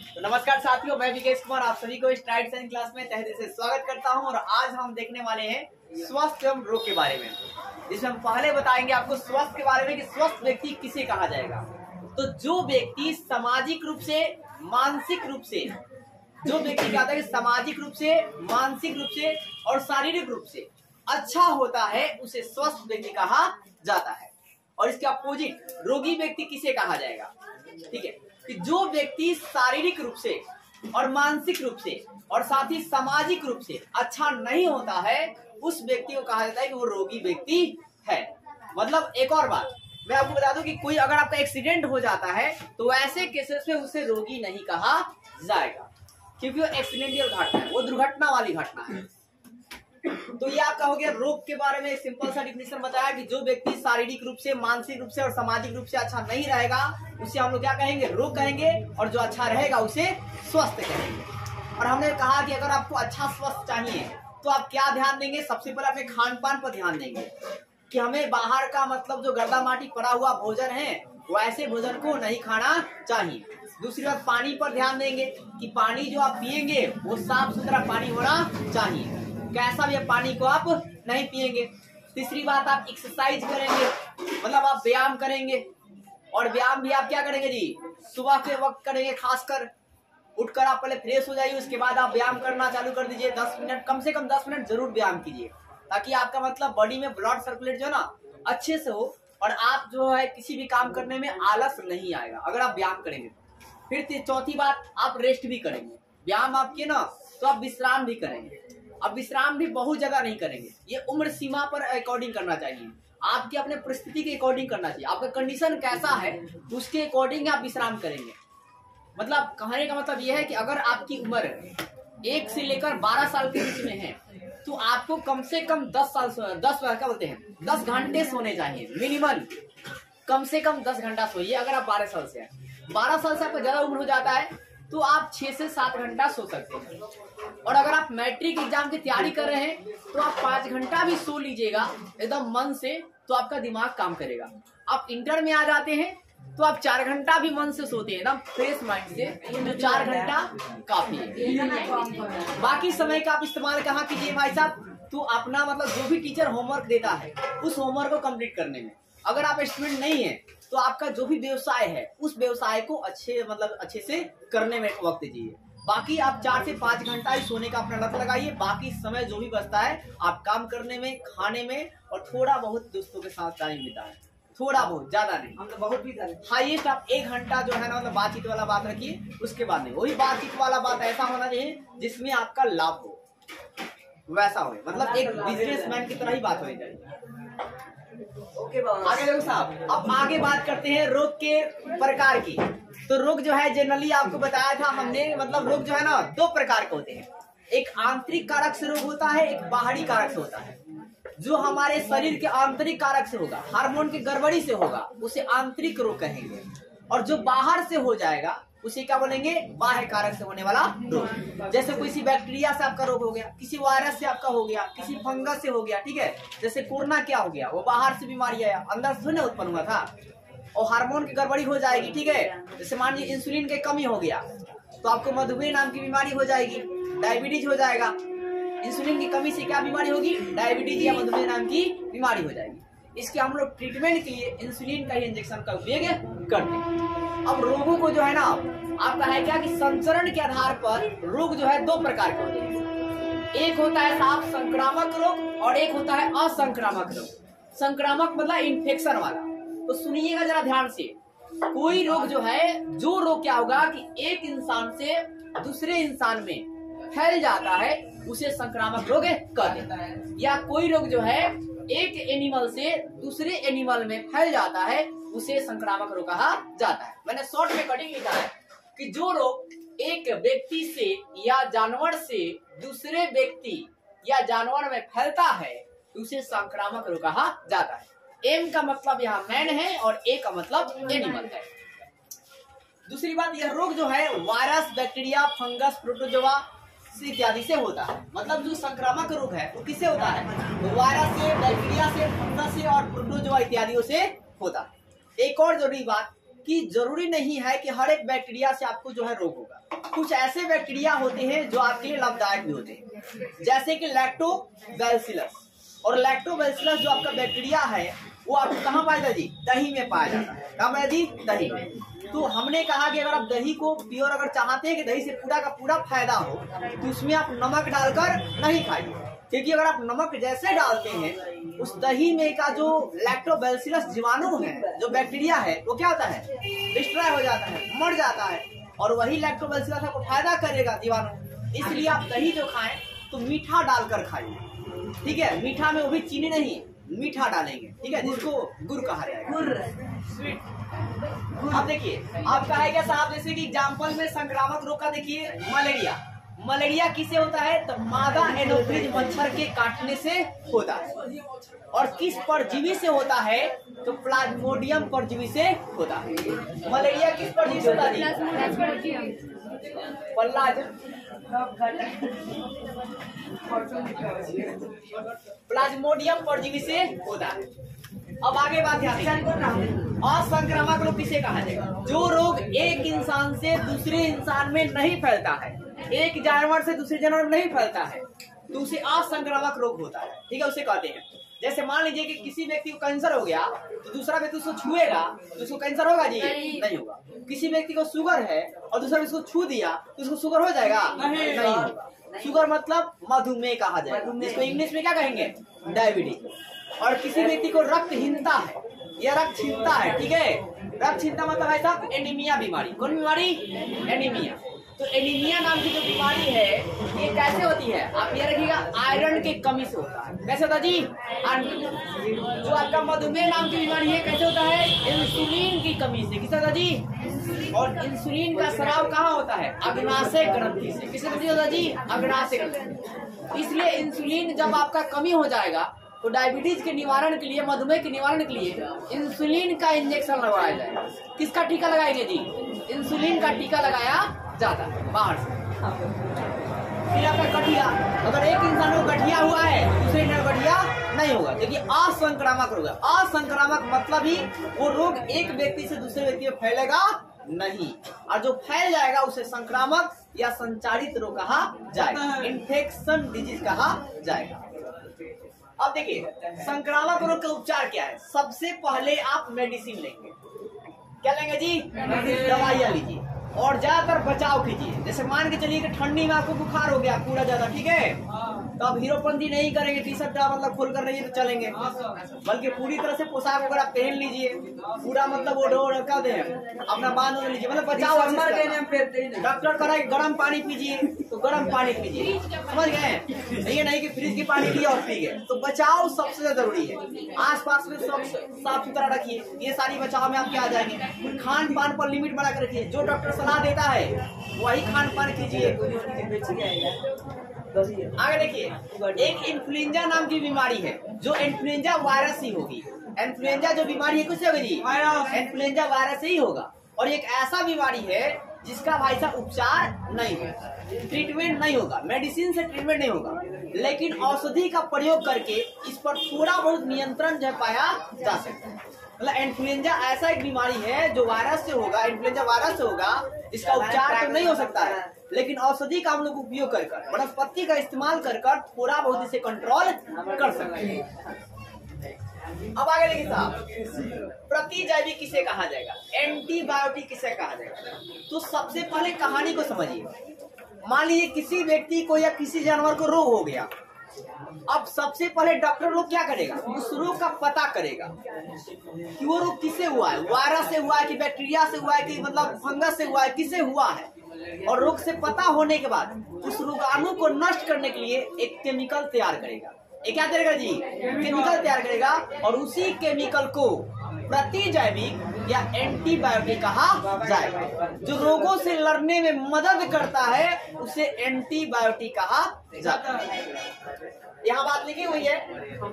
तो नमस्कार साथियों, मैं विकेश कुमार आप सभी को स्ट्राइड साइंस क्लास में तहे दिल से स्वागत करता हूं। और आज हम देखने वाले हैं स्वस्थ एवं रोग के बारे में, जिसमें हम पहले बताएंगे आपको स्वस्थ के बारे में कि स्वस्थ व्यक्ति किसे कहा जाएगा। तो जो व्यक्ति सामाजिक रूप से, मानसिक रूप से, जो व्यक्ति कहता है कि सामाजिक रूप से, मानसिक रूप से और शारीरिक रूप से अच्छा होता है, उसे स्वस्थ व्यक्ति कहा जाता है। और इसके अपोजिट रोगी व्यक्ति किसे कहा जाएगा। ठीक है, कि जो व्यक्ति शारीरिक रूप से और मानसिक रूप से और साथ ही सामाजिक रूप से अच्छा नहीं होता है, उस व्यक्ति को कहा जाता है कि वो रोगी व्यक्ति है। मतलब एक और बात मैं आपको बता दूं कि कोई अगर आपका एक्सीडेंट हो जाता है तो ऐसे केसेस में उसे रोगी नहीं कहा जाएगा, क्योंकि वो एक्सीडेंटल घटना है, वो दुर्घटना वाली घटना है। तो ये आपका हो गया रोग के बारे में सिंपल सा डिफिनेशन बताया कि जो व्यक्ति शारीरिक रूप से, मानसिक रूप से और सामाजिक रूप से अच्छा नहीं रहेगा, उसे हम लोग क्या कहेंगे, रोग कहेंगे। और जो अच्छा रहेगा उसे स्वस्थ कहेंगे। और हमने कहा कि अगर आपको अच्छा स्वस्थ चाहिए तो आप क्या ध्यान देंगे, सबसे पहले अपने खान पान पर ध्यान देंगे कि हमें बाहर का मतलब जो गर्दा माटी पड़ा हुआ भोजन है वैसे भोजन को नहीं खाना चाहिए। दूसरी बात, पानी पर ध्यान देंगे कि पानी जो आप पिएंगे वो साफ सुथरा पानी होना चाहिए, कैसा भी पानी को आप नहीं पिएंगे। तीसरी बात, आप एक्सरसाइज करेंगे, मतलब आप व्यायाम करेंगे। और व्यायाम भी आप क्या करेंगे जी, सुबह के वक्त करेंगे। खासकर उठकर आप पहले फ्रेश हो जाइए, उसके बाद आप व्यायाम करना चालू कर दीजिए। 10 मिनट, कम से कम 10 मिनट जरूर व्यायाम कीजिए, ताकि आपका मतलब बॉडी में ब्लड सर्कुलेट जो है ना अच्छे से हो, और आप जो है किसी भी काम करने में आलस नहीं आएगा अगर आप व्यायाम करेंगे। फिर चौथी बात, आप रेस्ट भी करेंगे। व्यायाम आप किए ना तो आप विश्राम भी करेंगे। अब विश्राम भी बहुत ज्यादा नहीं करेंगे, ये उम्र सीमा पर अकॉर्डिंग करना चाहिए, आपके अपने परिस्थिति के अकॉर्डिंग करना चाहिए। आपका कंडीशन कैसा है उसके अकॉर्डिंग आप विश्राम करेंगे। मतलब कहने का मतलब यह है कि अगर आपकी उम्र 1 से लेकर 12 साल के बीच में है तो आपको कम से कम 10 घंटे सोने चाहिए मिनिमम। कम से कम 10 घंटा सोइए। अगर आप 12 साल से हैं, 12 साल से आपका ज्यादा उम्र हो जाता है तो आप 6 से 7 घंटा सो सकते हैं। और अगर आप मैट्रिक एग्जाम की तैयारी कर रहे हैं तो आप 5 घंटा भी सो लीजिएगा एकदम मन से, तो आपका दिमाग काम करेगा। आप इंटर में आ जाते हैं तो आप 4 घंटा भी मन से सोते हैं ना, फ्रेश माइंड से, तो 4 घंटा काफी है। बाकी समय का आप इस्तेमाल कहाँ कीजिए भाई साहब, तो अपना मतलब जो भी टीचर होमवर्क देता है उस होमवर्क को कंप्लीट करने में। अगर आप स्टूडेंट नहीं है तो आपका जो भी व्यवसाय है उस व्यवसाय को अच्छे से करने में वक्त दीजिए। बाकी आप 4 से 5 घंटा ही सोने का अपना लत लगाइए। बाकी समय जो भी बचता है आप काम करने में, खाने में और थोड़ा बहुत दोस्तों के साथ टाइम बिताएं। थोड़ा बहुत, ज्यादा नहीं, हम तो बहुत भी हाईएस्ट आप 1 घंटा जो है ना मतलब बातचीत वाला बात रखिए। उसके बाद नहीं, वही बातचीत वाला बात ऐसा होना चाहिए जिसमें आपका लाभ हो, वैसा हो, मतलब एक बिजनेसमैन की तरह ही बात होनी चाहिए। आगे लोग साहब, अब आगे बात करते हैं रोग के प्रकार की। तो रोग जो है जनरली आपको बताया था हमने, मतलब रोग जो है ना 2 प्रकार के होते हैं। एक आंतरिक कारक से रोग होता है, एक बाहरी कारक से होता है। जो हमारे शरीर के आंतरिक कारक से होगा, हार्मोन की गड़बड़ी से होगा, उसे आंतरिक रोग कहेंगे। और जो बाहर से हो जाएगा उसे क्या बोलेंगे, बाह्य कारक से होने वाला रोग। जैसे किसी बैक्टीरिया से आपका रोग हो गया, किसी वायरस से आपका हो गया, किसी फंगस से हो गया। ठीक है, जैसे कोरोना क्या हो गया, वो बाहर से बीमारी आया, अंदर से नहीं उत्पन्न हुआ था। और हार्मोन की गड़बड़ी हो जाएगी। ठीक है, जैसे मान लीजिए इंसुलिन की कमी हो गया तो आपको मधुमेह नाम की बीमारी हो जाएगी, डायबिटीज हो जाएगा। इंसुलिन की कमी से क्या बीमारी होगी, डायबिटीज या मधुमेह नाम की बीमारी हो जाएगी। इसके हम लोग ट्रीटमेंट के लिए इंसुलिन का इंजेक्शन का उपयोग करते हैं। अब रोगों को जो है ना आपका है क्या कि संचरण के आधार पर रोग जो है 2 प्रकार के होते हैं। एक होता है साफ संक्रामक रोग और एक होता है असंक्रामक रोग। संक्रामक मतलब इन्फेक्शन वाला। तो सुनिएगा जरा ध्यान से, कोई रोग जो है, जो रोग क्या होगा कि एक इंसान से दूसरे इंसान में फैल जाता है उसे संक्रामक रोग कहते हैं। या कोई रोग जो है एक एनिमल से दूसरे एनिमल में फैल जाता है उसे संक्रामक रोग कहा जाता है। मैंने शॉर्ट में कटिंग लिखा है कि जो रोग एक व्यक्ति से या जानवर से दूसरे व्यक्ति या जानवर में फैलता है उसे संक्रामक रोग कहा जाता है। एम का मतलब यहाँ मैन है और ए का मतलब एनिमल है। दूसरी बात, यह रोग जो है वायरस, बैक्टीरिया, फंगस, प्रोटोजोआ इत्यादि से होता है। मतलब जो संक्रामक रोग है वो किससे होता है, तो वायरस से, बैक्टीरिया से, फंगस से और प्रोटोजोआ इत्यादियों से होता है। एक और जरूरी बात कि जरूरी नहीं है कि हर एक बैक्टीरिया से आपको जो है रोग होगा। कुछ ऐसे बैक्टीरिया होते हैं जो आपके लिए लाभदायक भी होते हैं, जैसे कि लैक्टोबैसिलस। और लैक्टोबैसिलस जो आपका बैक्टीरिया है वो आपको कहाँ पाया जाता है जी? दही में पाया जाता है। कहाँ पाया जी? दही में। तो हमने कहा कि अगर आप दही को प्योर अगर चाहते हैं कि दही से पूरा का पूरा फायदा हो तो उसमें आप नमक डालकर नहीं खाइए, क्योंकि अगर आप नमक जैसे डालते हैं उस दही में का जो लैक्टोबैसिलस जीवाणु है, जो बैक्टीरिया है, वो क्या होता है? डिस्ट्रॉय हो जाता है, मर जाता है, और वही लैक्टोबैसिलस आपको फायदा करेगा जीवाणु। इसलिए आप दही जो खाएं तो मीठा डालकर खाइए, ठीक है? मीठा में वो भी चीनी नहीं, मीठा डालेंगे, ठीक है, जिसको गुड़ कहा जाएगा, गुड़, स्वीट। अब देखिए आपका है क्या साहब, जैसे कि एग्जाम्पल में संक्रामक रोग का देखिए मलेरिया। मलेरिया किससे होता है? तो मादा एनोफ्लिज मच्छर के काटने से होता है। और किस परजीवी से होता है? तो प्लाज्मोडियम परजीवी से होता है। मलेरिया किस परजीवी से होता है? प्लाज्मोडियम परजीवी से होता है। अब आगे बात ध्यान दीजिए, असंक्रामक रोग किसे कहा जाएगा? जो रोग एक इंसान से दूसरे इंसान में नहीं फैलता है, एक जानवर से दूसरे जानवर में नहीं फैलता है, तो उसे असंक्रामक रोग होता है, ठीक है? उसे कहते हैं। जैसे मान लीजिए कि किसी व्यक्ति को कैंसर हो गया तो दूसरा व्यक्ति उसको छुएगा तो उसको कैंसर होगा जी? नहीं होगा। किसी व्यक्ति को शुगर है और दूसरा व्यक्ति उसको छू दिया तो उसको शुगर हो जाएगा? नहीं होगा। शुगर मतलब मधुमेह कहा जाएगा, इसको इंग्लिश में क्या कहेंगे? डायबिटीज। और किसी व्यक्ति को रक्तहीनता है या रक्तहीनता है, ठीक है? रक्तहीनता मतलब है साहब एनीमिया बीमारी। कौन बीमारी? एनीमिया। तो एनीमिया नाम की जो बीमारी है ये कैसे होती है? आप ये रखिएगा, आयरन की कमी से होता है। कैसे होता है जी? जो आपका मधुमेह नाम की बीमारी है कैसे होता है? इंसुलिन की कमी से। किससे होता है जी? और इंसुलिन का स्राव कहाँ होता है? अग्नाशय ग्रंथि से। किससे होता है जी? अग्नाशय ग्रंथि। इसलिए इंसुलिन जब आपका कमी हो जाएगा तो डायबिटीज के निवारण के लिए, मधुमेह के निवारण के लिए इंसुलिन का इंजेक्शन लगाया जाएगा। किसका टीका लगाएंगे जी? इंसुलिन का टीका लगाया जाता है बाहर से। फिर आपका गठिया, अगर एक इंसान को गठिया हुआ है तो दूसरे इंसान को गठिया नहीं होगा, क्योंकि असंक्रामक रोग है। असंक्रामक मतलब ही वो रोग एक व्यक्ति से दूसरे व्यक्ति में फैलेगा नहीं, और जो फैल जाएगा उसे संक्रामक या संचारित रोग कहा जाएगा, इन्फेक्शन डिजीज कहा जाएगा। अब देखिए संक्रामक रोग का उपचार क्या है? सबसे पहले आप मेडिसिन लेंगे। क्या लेंगे जी? दवाइयाँ लीजिए और ज्यादातर बचाव कीजिए। जैसे मान के चलिए कि ठंडी में आपको बुखार हो गया पूरा ज्यादा, ठीक है, तो आप हीरोपंती नहीं करेंगे, टी शर्ट मतलब खोल कर नहीं तो चलेंगे, बल्कि पूरी तरह से पोशाक वगैरह पहन लीजिए, पूरा मतलब वो डोर क्या दे अपना बांध लीजिए, मतलब बचाव। डॉक्टर कराए गर्म पानी पीजिए तो गर्म पानी पीजिए, समझ गए? ये नहीं कि फ्रिज की पानी पिए और पी गए। तो बचाव सबसे ज्यादा जरूरी है। आस पास में सब साफ सुथरा रखिए, ये सारी बचाव में आपके आ जाएंगे। खान पान पर लिमिट बना कर रखिए, जो डॉक्टर सलाह देता है वही खान पान कीजिए। आगे देखिए, एक इन्फ्लुएंजा नाम की बीमारी है जो इन्फ्लुएंजा वायरस ही होगी। इन्फ्लुएंजा जो बीमारी है किससे होगी जी? इन्फ्लुएंजा वायरस ही होगा। और एक ऐसा बीमारी है जिसका भाई साहब उपचार नहीं होगा, ट्रीटमेंट नहीं होगा, मेडिसिन से ट्रीटमेंट नहीं होगा, लेकिन औषधि का प्रयोग करके इस पर थोड़ा बहुत नियंत्रण जो पाया जा सकता है। मतलब इन्फ्लुएंजा ऐसा एक बीमारी है जो वायरस से होगा, इन्फ्लुएंजा वायरस से होगा, इसका उपचार तो नहीं हो सकता है, लेकिन औषधि का हम लोग उपयोग कर वनस्पति का इस्तेमाल कर थोड़ा बहुत इसे कंट्रोल कर सकते हैं। अब आगे देखिए साहब, प्रतिजैविक किसे कहा जाएगा? एंटीबायोटिक किसे कहा जाएगा? तो सबसे पहले कहानी को समझिए। मान लीजिए किसी व्यक्ति को या किसी जानवर को रोग हो गया, अब सबसे पहले डॉक्टर लोग क्या करेगा? उस रोग का पता करेगा कि वो रोग किससे हुआ है, वायरस से हुआ है कि बैक्टीरिया से हुआ है कि मतलब फंगस से हुआ है, किससे हुआ है। और रोग से पता होने के बाद उस रोगाणु को नष्ट करने के लिए एक केमिकल तैयार करेगा। ये क्या करेगा जी? केमिकल तैयार करेगा, और उसी केमिकल को प्रतिजैविक या एंटीबायोटिक कहा जाएगा। जो रोगों से लड़ने में मदद करता है उसे एंटीबायोटिक कहा जाता है। यहाँ बात लिखी हुई है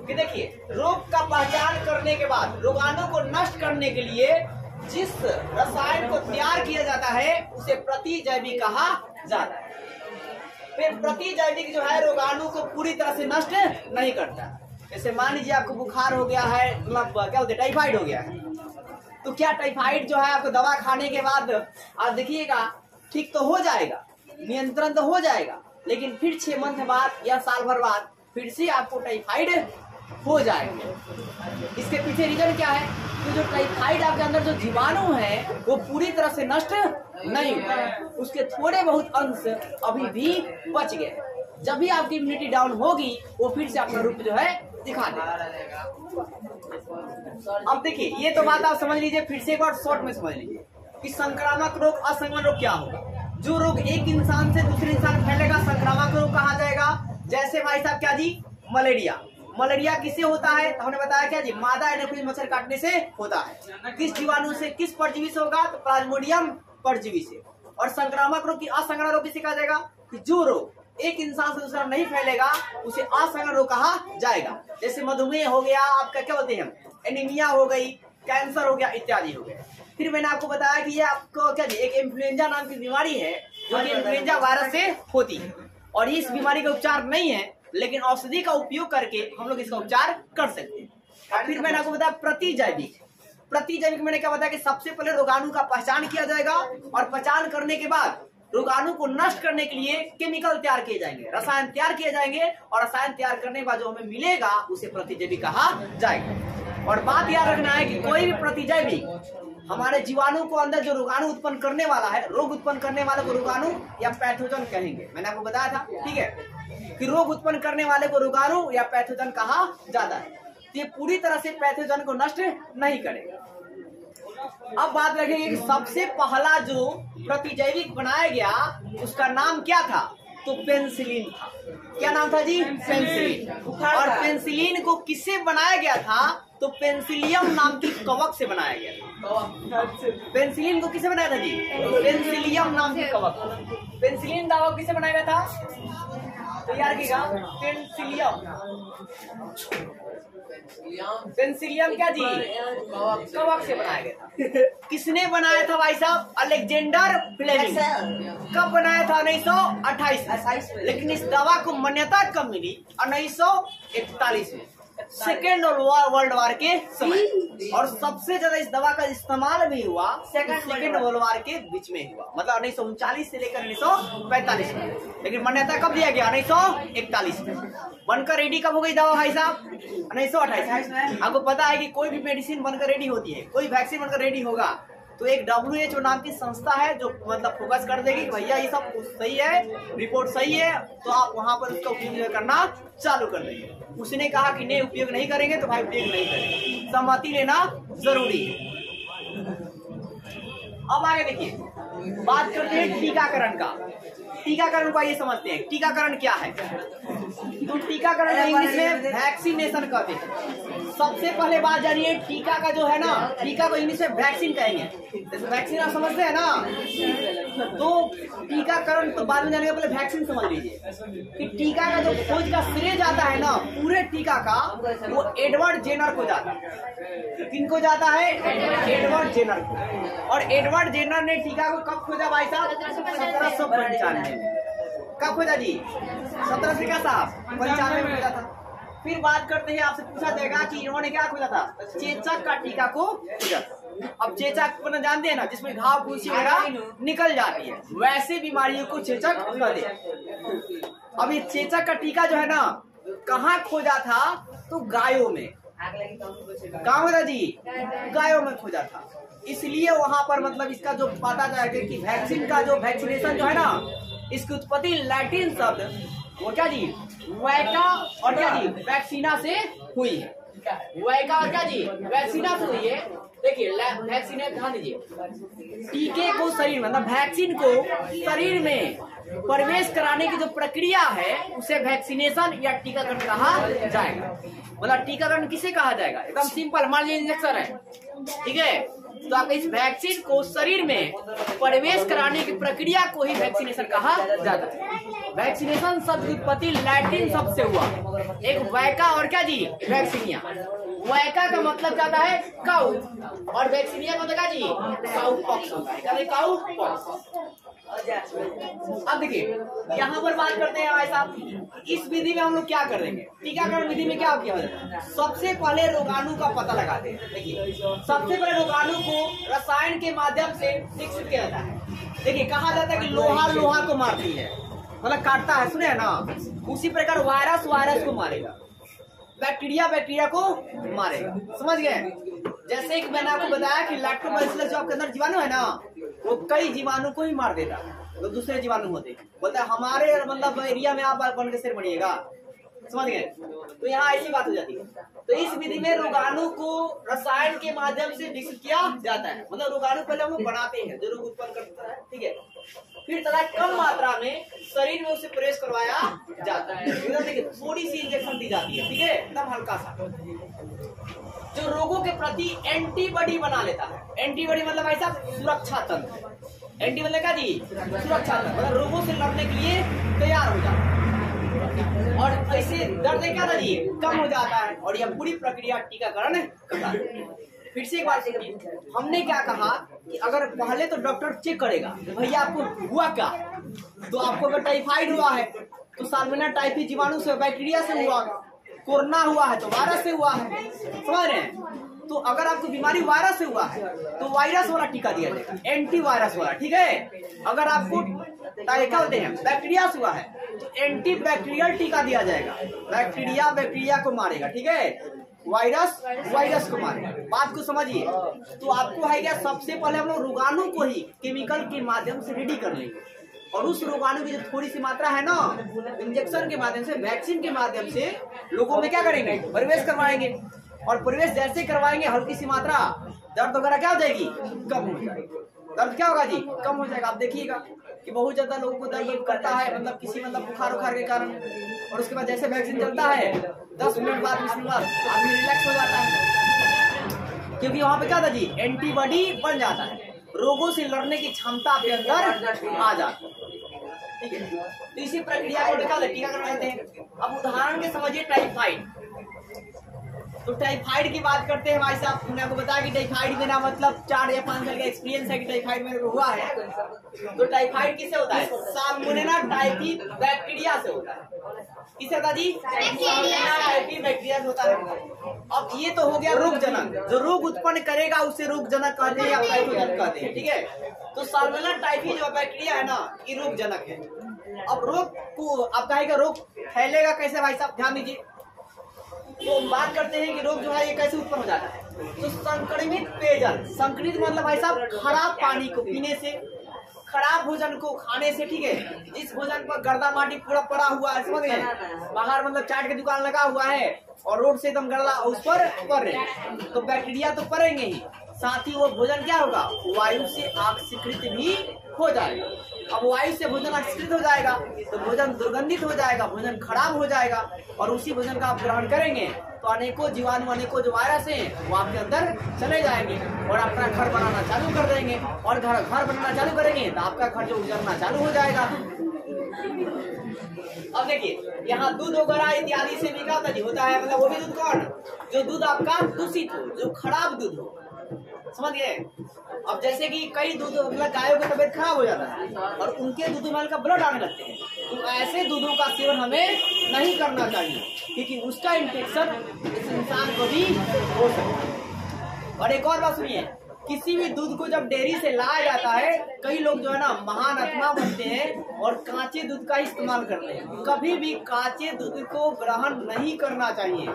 कि देखिए, रोग का पहचान करने के बाद रोगाणु को नष्ट करने के लिए जिस रसायन को तैयार किया जाता है उसे प्रतिजैविक कहा जाता है। फिर प्रतिजैविक जो है रोगाणु को पूरी तरह से नष्ट नहीं करता। जैसे मान लीजिए आपको बुखार हो गया है, मतलब क्या होता है, टाइफाइड हो गया है, तो क्या टाइफाइड जो है आपको दवा खाने के बाद आप देखिएगा ठीक तो हो जाएगा, नियंत्रण तो हो जाएगा, लेकिन फिर 6 मंथ बाद या साल भर बाद फिर से आपको टाइफाइड हो जाएगा। इसके पीछे रीजन क्या है? तो जो टाइफाइड आपके अंदर जो जीवाणु है वो पूरी तरह से नष्ट नहीं हुआ, उसके थोड़े बहुत अंश अभी भी बच गए। जब भी आपकी इम्यूनिटी डाउन होगी वो फिर से अपना रूप जो है दिखा देगा। अब देखिए, ये तो बात आप समझ लीजिए, फिर से एक बार शॉर्ट में समझ लीजिए कि संक्रामक रोग असंक्रमण रोग क्या होगा। जो रोग एक इंसान से दूसरे इंसान फैलेगा संक्रामक रोग कहा जाएगा। जैसे भाई साहब क्या जी, मलेरिया। मलेरिया किससे होता है? तो हमने बताया क्या जी, मादा एनोफिलिस मच्छर काटने से होता है। किस जीवाणु से, किस परजीवी से होगा? तो प्लाज्मोडियम परजीवी से। और संक्रामक रोग की असंक्रमण रोग किसे कहा जाएगा? कि जो रोग एक इंसान से दूसरा नहीं फैलेगा उसे असंक्रमण रोग कहा जाएगा। जैसे मधुमेह हो गया, आपका क्या बोलते हैं, एनीमिया हो गई, कैंसर हो गया, इत्यादि हो गया। फिर मैंने आपको बताया कि ये आपको क्या जी, एक इन्फ्लुएंजा नाम की बीमारी है जो कि इन्फ्लुएंजा वायरस से होती है, और इस बीमारी का उपचार नहीं है, लेकिन औषधि का उपयोग करके हम लोग इसका उपचार कर सकते हैं। फिर मैंने आपको बताया प्रतिजैविक। प्रतिजैविक मैंने क्या बताया कि सबसे पहले रोगाणु का पहचान किया जाएगा, और पहचान करने के बाद रोगाणु को नष्ट करने के लिए केमिकल तैयार किए जाएंगे, रसायन तैयार किए जाएंगे, और रसायन तैयार करने के बाद जो हमें मिलेगा उसे प्रतिजैविक कहा जाएगा। और बात याद रखना है कि कोई भी प्रतिजैविक हमारे जीवाणु को अंदर जो रोगाणु उत्पन्न करने वाला है, रोग उत्पन्न करने वाले को रोगाणु या पैथोजन कहेंगे। मैंने आपको बताया था, ठीक है, कि रोग उत्पन्न करने वाले को रोगाणु या पैथोजन कहा जाता है। तो ये पूरी तरह से पैथोजन को नष्ट नहीं करेगा। अब बात रखेंगे कि सबसे पहला जो प्रतिजैविक बनाया गया उसका नाम क्या था? तो पेनिसिलिन था। क्या नाम था जी? पेनिसिलिन। और पेनिसिलिन को किससे बनाया गया था? तो पेनिसिलियम नाम की कवक से बनाया गया था। पेनिसिलिन को किससे बनाया था जी? पेनिसिलियम नाम की कवक। पेनिसिलिन दवा किससे बनाया गया था? तैयार कीजिएगा, पेनिसिलियम। पेनिसिलियम क्या जी? कवक से बनाया गया था। किसने बनाया था भाई साहब? Alexander Fleming. कब बनाया था? 1928 में। लेकिन इस दवा को मान्यता कब मिली? 1941 में, सेकेंड वर्ल्ड वार के समय। और सबसे ज्यादा इस दवा का इस्तेमाल भी हुआ सेकेंड वर्ल्ड वार के बीच में हुआ, मतलब 1939 से लेकर 1945 में। लेकिन मान्यता कब दिया गया? 1941 में। बनकर रेडी कब हो गई दवा भाई साहब? 1928 में। आपको पता है कि कोई भी मेडिसिन बनकर रेडी होती है, कोई वैक्सीन बनकर रेडी होगा तो एक WHO नाम की संस्था है जो मतलब फोकस कर देगी कि भैया ये सब सही है, रिपोर्ट सही है, तो आप वहां पर उसका उपयोग करना चालू कर देंगे। उसने कहा कि नहीं, उपयोग नहीं करेंगे तो भाई उपयोग नहीं करेंगे, सहमति लेना जरूरी है। अब आगे देखिए, बात करते हैं टीकाकरण का। टीकाकरण को ये समझते हैं, टीकाकरण क्या है? तो टीकाकरण इंग्लिश में वैक्सीनेशन कहते हैं। सबसे पहले बात जानिए, टीका का जो है ना, टीका को इंग्लिश में वैक्सीन कहेंगे। जैसे वैक्सीन आप समझते हैं ना, तो टीकाकरण तो बाद में जाने के पहले वैक्सीन समझ लीजिए कि टीका का जो खोज का श्रेय जाता है ना, पूरे टीका का, वो एडवर्ड जेनर को जाता है। किनको जाता है? एडवर्ड जेनर को। और एडवर्ड जेनर ने टीका को कब खोजा भाई साहब? 1795 में। कब खोजा जी? 1795 में खोजा था। फिर बात करते हैं, आपसे पूछा जाएगा कि इन्होंने क्या खोजा था? चेचक का टीका को खोजा था। अब चेचक को जानते हैं ना, जिसमें घाव फूंसी वगैरह निकल जाती है, वैसे बीमारियों को चेचक कहते हैं। अब ये चेचक का टीका जो है ना, कहाँ खोजा था? तो गायों में। कहाँ खोजा जी? गायों में खोजा था। इसलिए वहां पर मतलब इसका जो पता जाएगा कि वैक्सीन का जो वैक्सीनेशन जो है ना, इसकी उत्पत्ति लैटिन शब्द वो क्या जी, वैका और क्या जी, वैक्सीना से हुई है। वैका और क्या जी, वैक्सीना से हुई है। देखिए वैक्सीनेट, ध्यान दीजिए, टीके को शरीर में, मतलब वैक्सीन को शरीर में प्रवेश कराने की जो प्रक्रिया है उसे वैक्सीनेशन या टीकाकरण कहा जाएगा। मतलब टीकाकरण किसे कहा जाएगा? एकदम सिंपल, मान लीजिए इंजेक्शन है, ठीक है, तो आप इस वैक्सीन को शरीर में प्रवेश कराने की प्रक्रिया को ही वैक्सीनेशन कहा जाता है। वैक्सीनेशन शब्द की उत्पत्ति लैटिन शब्द से हुआ, एक वैका और क्या जी, वैक्सीनिया। वैका का मतलब जाता है काउ, और वैक्सीनिया का मतलब क्या जी, काउ पॉक्स होता है, काउ पॉक्स। अब देखिए यहाँ पर बात करते हैं भाई साहब, इस विधि में हम लोग क्या करेंगे? टीकाकरण विधि में क्या किया जाता है? सबसे पहले रोगाणु का पता लगाते हैं। देखिए सबसे पहले रोगाणु को रसायन के माध्यम से विकसित किया जाता है। देखिए कहा जाता है कि लोहा लोहा को मारती है, मतलब काटता है, सुने ना। उसी प्रकार वायरस वायरस को मारेगा, बैक्टीरिया बैक्टीरिया को मारेगा, समझ गए। जैसे कि मैंने आपको बताया कि लैक्टोबैसिलस जो आपके अंदर जीवाणु है ना, वो कई जीवाणु को ही मार देता है, तो दूसरे जीवाणु होते हैं। बोलता है हमारे मतलब एरिया में आप बन के सिर बनिएगा, समझ गए। तो यहाँ ऐसी बात हो जाती है। तो इस विधि में रोगाणु को रसायन के माध्यम से विकसित किया जाता है, मतलब रोगाणु पहले हम लोग बनाते हैं जो रोग उत्पन्न करता है, ठीक है। फिर तथा कम मात्रा में शरीर में उसे प्रवेश करवाया जाता है। देखिए थोड़ी सी इंजेक्शन दी जाती है, ठीक है, एकदम हल्का सा, जो रोगों के प्रति एंटीबॉडी बना लेता है। एंटीबॉडी मतलब ऐसा सुरक्षा तंत्र, एंटी मतलब क्या जी, सुरक्षा तंत्र, मतलब रोगों से लड़ने के लिए तैयार हो जाता है। और ऐसे दर्द क्या था जी, कम हो जाता है। और यह पूरी प्रक्रिया टीकाकरण करता है। फिर से एक बात सुनिए, हमने क्या कहा कि अगर पहले तो डॉक्टर चेक करेगा भैया आपको हुआ क्या। तो आपको अगर टाइफाइड हुआ है तो साल्मोनेला टाइफी जीवाणु से, बैक्टीरिया से हुआ, कोरोना हुआ है तो वायरस से हुआ है, समझ रहे हैं। तो अगर आपको बीमारी वायरस से हुआ है तो वायरस वाला टीका दिया जाएगा, एंटी वायरस वाला, ठीक है। अगर आपको क्या होते हैं बैक्टीरिया से हुआ है तो एंटी बैक्टीरियल टीका दिया जाएगा, बैक्टीरिया बैक्टीरिया को मारेगा, ठीक है। वायरस वायरस को मारेगा। बात को समझिए। तो आपको है क्या, सबसे पहले हम लोग रोगाणु को ही केमिकल के माध्यम से रेडी कर लेंगे, और उस रोगाणु की जो थोड़ी सी मात्रा है ना, इंजेक्शन के माध्यम से, वैक्सीन के माध्यम से लोगों में क्या करेंगे, प्रवेश करवाएंगे। और प्रवेश जैसे करवाएंगे हल्की सी मात्रा, दर्द वगैरह क्या हो जाएगी, कम हो जाएगी। दर्द क्या होगा जी, कम हो जाएगा। आप देखिएगा कि बहुत ज्यादा लोगों को दर्द करता है, मतलब किसी मतलब बुखार उखार के कारण, और उसके बाद जैसे वैक्सीन चलता है 10 मिनट बाद 20 मिनट बाद आदमी रिलैक्स हो जाता है, क्योंकि वहाँ पे क्या था जी, एंटीबॉडी बन जाता है, रोगों से लड़ने की क्षमता आपके अंदर आ जाती है, ठीक है। तो इसी प्रक्रिया को टीकाकरण कहते हैं। अब उदाहरण के समझिए टाइफाइड। तो टाइफाइड की बात करते हैं भाई साहब, मैंने आपको बताया कि टाइफाइड मेरा मतलब 4 या 5 साल का एक्सपीरियंस है कि टाइफाइड मेरे को हुआ है। तो टाइफाइड किससे होता है, साल्मोनेला टाइफी बैक्टीरिया से होता है। किससे होता है जी, साल्मोनेला टाइफी बैक्टीरिया से होता है। अब ये तो हो गया रोगजनक, जो रोग उत्पन्न करेगा उसे रोगजनक कहते हैं या पैथोजन कहते हैं, ठीक है। तो साल्मोनेला टाइफी जो बैक्टीरिया है ना, ये रोगजनक है। अब रोग को आप कहेगा रोग फैलेगा कैसे भाई साहब, ध्यान दीजिए। तो बात करते हैं कि रोग जो है ये कैसे उत्पन्न हो जाता है। तो संक्रमित पेयजल, संक्रमित मतलब भाई साहब खराब पानी को पीने से, खराब भोजन को खाने से, ठीक है। जिस भोजन पर गर्दा माटी पूरा पड़ा हुआ है, समझ गए, बाहर मतलब चाट की दुकान लगा हुआ है और रोड से एकदम गर्दा उस पर पड़ रहे, तो बैक्टीरिया तो पड़ेंगे ही, साथ ही वो भोजन क्या होगा, वायु से ऑक्सीकृत भी हो जाएगा। अब वायु से भोजन ऑक्सीकृत हो जाएगा तो भोजन दुर्गंधित हो जाएगा, भोजन खराब हो जाएगा, और उसी भोजन का आप ग्रहण करेंगे तो अनेकों जीवाणु, अनेकों जो वायरस हैं वो आपके अंदर चले जाएंगे और अपना घर बनाना चालू कर देंगे। और घर बनाना चालू करेंगे तो आपका घर जो उजड़ना चालू हो जाएगा। अब देखिए यहाँ दूध वगैरह इत्यादि से भी क्या होता है, मतलब वो भी दूध कौन, जो दूध आपका दूषित हो, जो खराब दूध हो, समझ गए। अब जैसे कि कई दूध मतलब गायों की तबीयत खराब हो जाता है और उनके दूध में हल्का ब्लड आने लगते हैं, तो ऐसे दूधों का सेवन हमें नहीं करना चाहिए, क्योंकि उसका इन्फेक्शन इस इंसान को भी हो सकता है। और एक और बात सुनिए, किसी भी दूध को जब डेयरी से लाया जाता है, कई लोग जो है ना महान आत्मा बनते हैं और कांचे दूध का इस्तेमाल करते हैं। कभी भी कांचे दूध को ग्रहण नहीं करना चाहिए।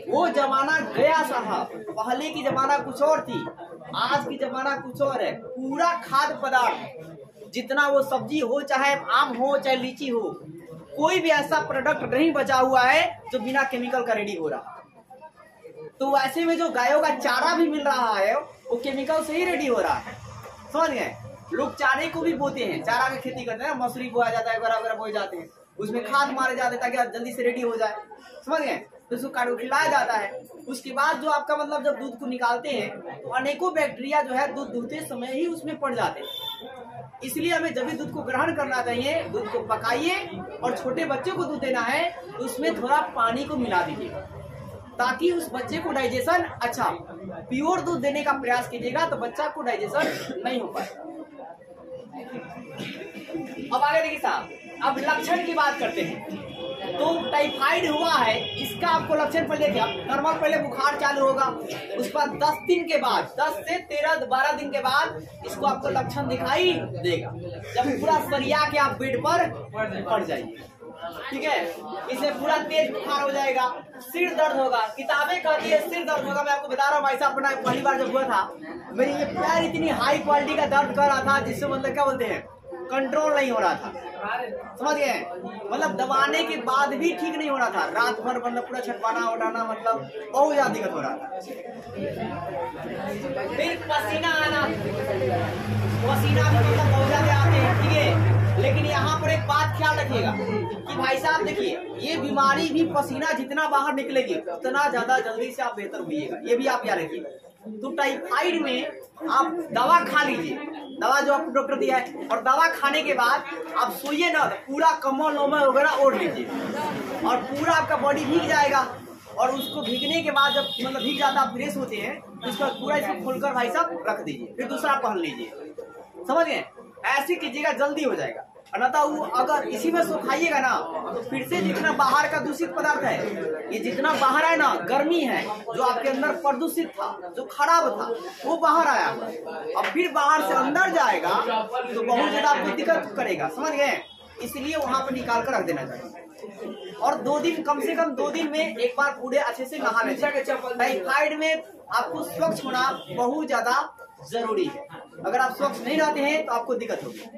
वो जमाना गया साहब, पहले की जमाना कुछ और थी, आज की जमाना कुछ और है। पूरा खाद्य पदार्थ, जितना वो सब्जी हो, चाहे आम हो चाहे लीची हो, कोई भी ऐसा प्रोडक्ट नहीं बचा हुआ है जो बिना केमिकल का रेडी हो रहा। तो ऐसे में जो गायों का चारा भी मिल रहा है वो केमिकल से ही रेडी हो रहा है, समझ गए। लोग चारे को भी बोते हैं, चारा की खेती करते हैं, मसूरी बोया जाता है, वगैरह बोए जाते हैं, उसमें खाद मारे जाते हैं ताकि जल्दी से रेडी हो जाए, समझ गए। तो उसको काट खिलाया जाता है। उसके बाद जो आपका मतलब जब दूध को निकालते हैं तो अनेकों बैक्टीरिया जो है दूध दूहते समय ही उसमें पड़ जाते हैं। इसलिए हमें जब भी दूध को ग्रहण करना चाहिए, दूध को पकाइए, और छोटे बच्चे को दूध देना है तो उसमें थोड़ा पानी को मिला दीजिए ताकि उस बच्चे को डाइजेशन अच्छा, प्योर दूध देने का प्रयास कीजिएगा तो बच्चा को डाइजेशन नहीं हो पाएगा। अब आगे देखिए साहब, अब लक्षण की बात करते हैं। तो टाइफाइड हुआ है, इसका आपको लक्षण पहले क्या, नॉर्मल पहले बुखार चालू होगा, उसके बाद 10 दिन के बाद, 10 से 13-12 दिन के बाद इसको आपको लक्षण दिखाई देगा, जब पूरा सरिया के आप बेड पर पड़ जाइए। ठीक है, इसमें पूरा तेज बुखार हो जाएगा, सिर दर्द होगा, किताबें कहती है सिर दर्द होगा। मैं आपको बता रहा हूँ भाई साहब, अपना पहली बार जब हुआ था मेरी ये पैर इतनी हाई क्वालिटी का दर्द कर रहा था जिससे मतलब क्या बोलते हैं, कंट्रोल नहीं हो रहा था, समझ गए, मतलब दबाने के बाद भी ठीक नहीं हो रहा था, रात भर मतलब पूरा छटवाना उठाना, मतलब बहुत ज्यादा दिक्कत हो रहा था। फिर पसीना आना, पसीना भी मतलब बहुत ज्यादा आते हैं, ठीक है। लेकिन यहाँ पर एक बात ख्याल रखिएगा कि भाई साहब देखिए, ये बीमारी भी पसीना जितना बाहर निकलेगी उतना ज्यादा जल्दी से आप बेहतर होइएगा, ये भी आप याद रखिएगा। तो टाइफाइड में आप दवा खा लीजिए, दवा जो आपको डॉक्टर दिया है, और दवा खाने के बाद आप सोइए ना, पूरा कम्बल नोमल वगैरह ओढ़ लीजिए और पूरा आपका बॉडी भीग जाएगा। और उसको भीगने के बाद जब मतलब भीग जाता आप फ्रेश होते हैं, उसका पूरा इसको खोलकर भाई साहब रख दीजिए, फिर दूसरा पहन लीजिए, समझ गए, ऐसी कीजिएगा, जल्दी हो जाएगा। अन्यथा वो अगर इसी में सुखाइएगा ना तो फिर से जितना बाहर का दूषित पदार्थ है, ये जितना बाहर है ना, गर्मी है जो आपके अंदर प्रदूषित था, जो खराब था, वो बाहर आया, अब फिर बाहर से अंदर जाएगा तो बहुत ज्यादा आपको दिक्कत करेगा, समझ गए। इसलिए वहां पर निकाल कर रख देना चाहिए, और 2 दिन, कम से कम 2 दिन में एक बार पूरे अच्छे से नहा लेना चाहिए। टाइफाइड में आपको स्वच्छ होना बहुत ज्यादा जरूरी है, अगर आप स्वच्छ नहीं रहते हैं तो आपको दिक्कत होगी।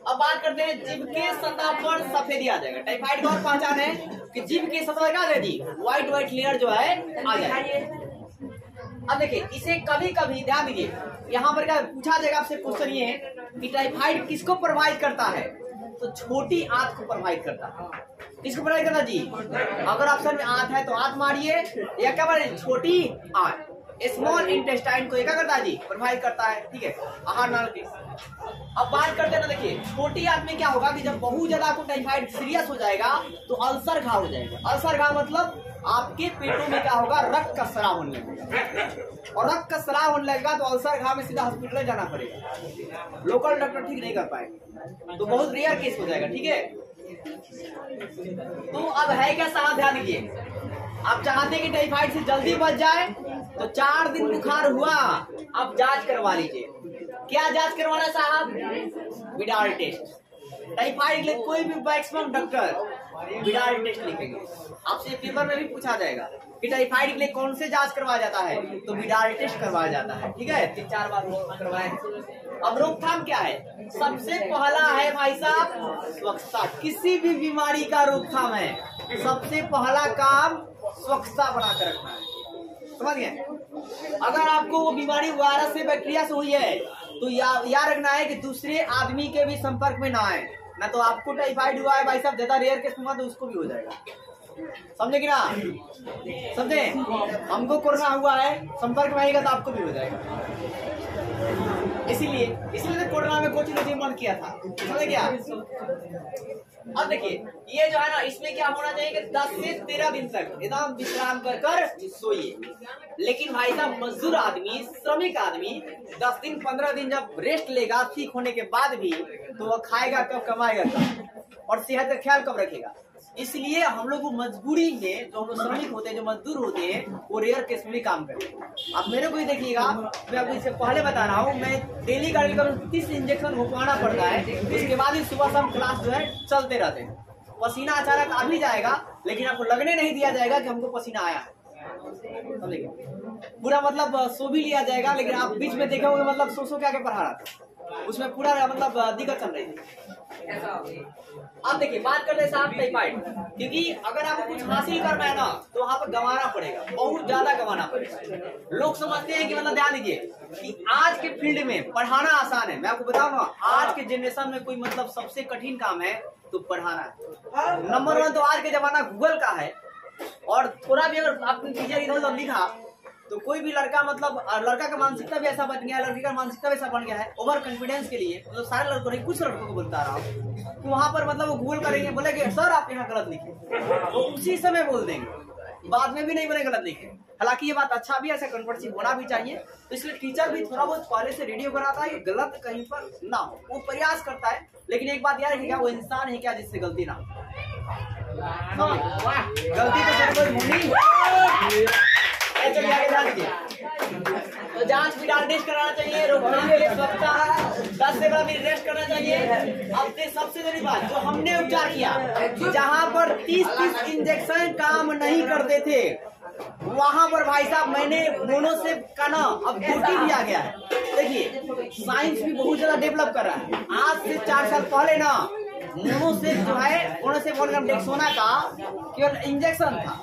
अब बात करते हैं, जीभ के सतह पर सफेदी आ जाएगा। टाइफाइड का और पहचान है कि जीभ की सतह क्या आ जाएगी, व्हाइट लेयर जो है आ जाएगी। अब देखिए, इसे कभी कभी ध्यान दीजिए, यहाँ पर क्या पूछा जाएगा आपसे, क्वेश्चन ये है कि टाइफाइड किसको प्रभावित करता है, तो छोटी आंत को प्रभावित करता है। किसको प्रभावित करता जी, अगर ऑप्शन में आंत है तो आंत मारिए, या क्या मारिए, छोटी आंत, स्मॉल इंटेस्टाइन को क्या करता है जी, प्रभावित करता है, ठीक है, आहार नाल के। अब बात करते हैं ना, देखिए छोटी आंत में क्या होगा कि जब बहुत ज्यादा आपको टाइफाइड सीरियस हो जाएगा तो अल्सर घाव हो जाएगा। अल्सर घाव मतलब आपके पेटों में क्या होगा, रक्त का स्राव होने लगेगा, और रक्त का स्राव होने लगेगा तो अल्सर घाव में सीधा हॉस्पिटल जाना पड़ेगा, लोकल डॉक्टर ठीक नहीं कर पाएगा, तो बहुत रेयर केस हो जाएगा, ठीक है। तो अब है क्या साहब, ध्यान दीजिए, आप चाहते हैं कि टाइफाइड से जल्दी बच जाए तो 4 दिन बुखार हुआ, आप जांच करवा लीजिए। क्या जांच करवाना साहब, विडाल टेस्ट। टाइफाइड के लिए कोई भी मैक्सिमम डॉक्टर विडाल टेस्ट लिखेंगे, आपसे पेपर में भी पूछा जाएगा कि टाइफाइड के लिए कौन से जांच करवाया जाता है, तो विडाल टेस्ट करवाया जाता है, ठीक है, 3-4 बार करवाए। अब रोकथाम क्या है, सबसे पहला है भाई साहब स्वच्छता, किसी भी बीमारी का रोकथाम है, सबसे पहला काम स्वच्छता बनाकर रखना है, समझ गए। अगर आपको वो बीमारी वायरस से, बैक्टीरिया से हुई है तो याद रखना है कि दूसरे आदमी के भी संपर्क में ना आए, ना तो आपको टाइफाइड हुआ है भाई साहब, ज्यादा रेयर केस हुआ तो उसको भी हो जाएगा, समझे कि ना, समझे, हमको कोरोना हुआ है, संपर्क में आएगा तो आपको भी हो जाएगा। इसलिए तो कोरोना में कोचिंग ने बंद किया था, समझे क्या। अब देखिए, ये जो है ना, इसमें क्या होना चाहिए कि 10 से 13 दिन तक एकदम विश्राम कर सोइए। लेकिन भाई साहब मजदूर आदमी, श्रमिक आदमी 10 दिन 15 दिन जब रेस्ट लेगा ठीक होने के बाद भी, तो वह खाएगा कब, कमाएगा कब, और सेहत का ख्याल कब रखेगा। इसलिए हम लोग को मजबूरी में, जो हम लोग श्रमिक होते हैं, जो मजदूर होते हैं, वो रेयर केस में भी काम करते हैं। आप मेरे को ही देखिएगा, मैं आपको इससे पहले बता रहा हूँ, मैं डेली का 30 इंजेक्शन घुमाना पड़ता है, इसके बाद ही सुबह शाम क्लास जो है चलते रहते हैं। पसीना अचानक आ भी जाएगा, लेकिन आपको लगने नहीं दिया जाएगा कि हमको पसीना आया है, पूरा मतलब सो भी लिया जाएगा, लेकिन आप बीच में देखे होंगे मतलब सो के आगे पढ़ा रहा था, उसमें पूरा मतलब दिक्कत चल रही थी। अब देखिए, बात करते हैं साहब टाइफाइड, क्योंकि अगर आपको कुछ हासिल करना है ना तो वहाँ पर गंवाना पड़ेगा, बहुत ज्यादा गंवाना पड़ेगा। लोग समझते हैं कि मतलब ध्यान दीजिए कि आज के फील्ड में पढ़ाना आसान है, मैं आपको बताऊँ ना, आज के जनरेशन में कोई मतलब सबसे कठिन काम है तो पढ़ाना है। नंबर 1 तो आज के जमाना गूगल का है, और थोड़ा भी अगर आपने टीचर इधर उधर लिखा तो कोई भी लड़का मतलब लड़का का मानसिकता भी ऐसा बन गया है, लड़की का मानसिकता भी ऐसा बन गया है, ओवर कॉन्फिडेंस के लिए, मतलब सारे लड़कों नहीं, कुछ लड़कों को बोलता रहा हूँ, तो वहाँ पर मतलब वो गूगल करेंगे, बोलेंगे सर आप यहाँ गलत लिखे, वो उसी समय बोल देंगे, बाद में भी नहीं बोले गलत लिखे। हालांकि ये बात अच्छा भी है, ऐसा कन्वर्सिव होना भी चाहिए, तो इसलिए टीचर भी थोड़ा बहुत पहले से रेडियो कराता है कि गलत कहीं पर ना हो, वो प्रयास करता है, लेकिन एक बात याद रखिएगा, वो इंसान है क्या जिससे गलती ना हो। गलती तो जरूर होनी। चलिए आगे ध्यान दीजिए। तो जांच भी टेस्ट कराना चाहिए, रोकथाम के लिए सप्ताह 10 से 12 दिन रेस्ट करना चाहिए। अब से सबसे बड़ी बात जो हमने उपचार किया, जहाँ पर 30 इंजेक्शन काम नहीं करते थे, वहां पर भाई साहब मैंने मोनोसेप का ना अब गोटी भी आ गया है। देखिए साइंस भी बहुत ज्यादा डेवलप कर रहा है। आज से 4 साल पहले ना मोनोसेप जो है मोनोसेप डेक्सोना का केवल इंजेक्शन था,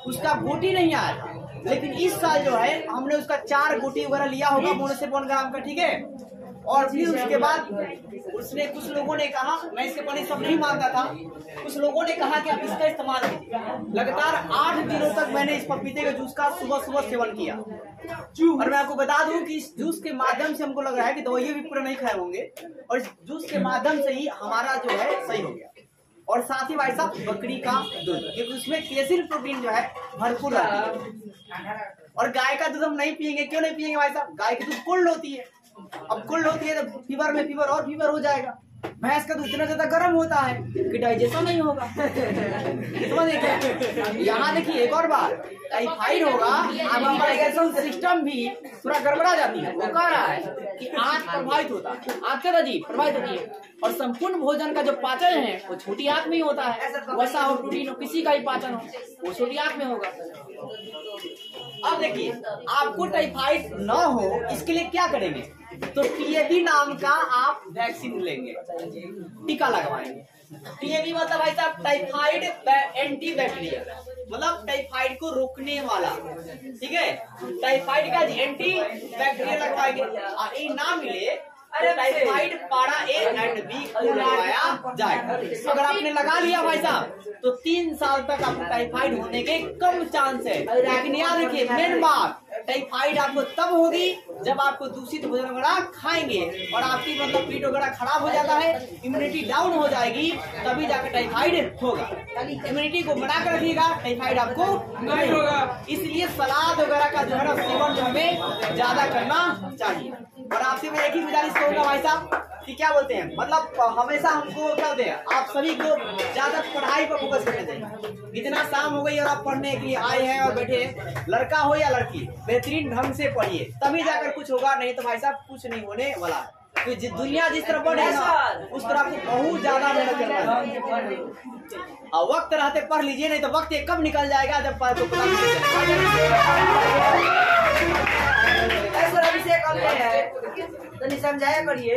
उसका गोटी नहीं आया था। लेकिन इस साल जो है हमने उसका 4 गोटी वगैरह लिया होगा मोनोसेप 1 ग्राम का, ठीक है। और फिर उसके बाद उसने कुछ लोगों ने कहा, मैं इसके पहले सब नहीं मानता था, कुछ लोगों ने कहा कि आप इसका इस्तेमाल कीजिए। लगातार 8 दिनों तक मैंने इस पपीते के जूस का सुबह सुबह सेवन किया। और मैं आपको बता दूं कि इस जूस के माध्यम से हमको लग रहा है कि दवाइयां भी पूरा नहीं खाए होंगे, और इस जूस के माध्यम से ही हमारा जो है सही हो गया। और साथ ही भाई साहब बकरी का दूध, क्योंकि उसमें केसिन प्रोटीन जो है भरपूर रहती है। और गाय का दूध हम नहीं पियेंगे, क्यों नहीं पियेंगे भाई साहब? गाय की दूध कोल्ड होती है, अब कोल्ड होती है तो फीवर में फीवर और फीवर हो जाएगा। भैंस का दूध इतना ज्यादा गर्म होता है कि डाइजेशन नहीं होगा। यहाँ देखिए एक और बात, टाइफाइड होगा, आपका डाइजेशन सिस्टम भी थोड़ा गड़बड़ा जाती है। वो कह रहा है कि आंख प्रभावित होता है, आंख जी प्रभावित होती है, और संपूर्ण भोजन का जो पाचन है वो छोटी आंख में ही होता है। वैसा हो प्रोटीन हो, किसी का भी पाचन हो वो छोटी आंख में होगा। अब देखिए आपको टाइफाइड न हो इसके लिए क्या करेंगे, तो टीएबी नाम का आप वैक्सीन लेंगे, टीका लगवाएंगे। टीएबी मतलब भाई साहब टाइफाइड एंटी बैक्टीरियल, मतलब टाइफाइड को रोकने वाला, ठीक है। टाइफाइड का एंटी बैक्टीरियल लगवाएंगे। और ये ना मिले तो टाइफाइड पारा ए एंड बी को लगवाया जाएगा। अगर आपने लगा लिया भाई साहब तो 3 साल तक आपको टाइफाइड होने के कम चांस है। लेकिन याद रखिए मेन बात, टाइफाइड आपको तब होगी जब आपको दूषित भोजन वगैरह खाएंगे और आपकी मतलब पेट वगैरह खराब हो जाता है, इम्यूनिटी डाउन हो जाएगी, तभी जाकर टाइफाइड होगा। इम्यूनिटी को बना कर रखिएगा, टाइफाइड आपको नहीं होगा। इसलिए सलाद वगैरह का जो है ना सेवन जो हमें ज्यादा करना चाहिए। और आपसे मैं एक ही गुजारिश करूंगा भाई साहब कि क्या बोलते हैं, मतलब हमेशा हमको क्या बोलते हैं, आप सभी को ज्यादा पढ़ाई पर फोकस करना चाहिए। इतना शाम हो गई और आप पढ़ने के लिए आए हैं और बैठे हैं, लड़का हो या लड़की बेहतरीन ढंग से पढ़िए, तभी जाकर कुछ होगा, नहीं तो भाई साहब कुछ नहीं होने वाला है। तो दुनिया जिस तरह बढ़े ना उस तरह आपको बहुत ज्यादा मेहनत करना है। वक्त रहते पढ़ लीजिए, नहीं तो वक्त कब निकल जाएगा जब को पता नहीं समझाया करिए।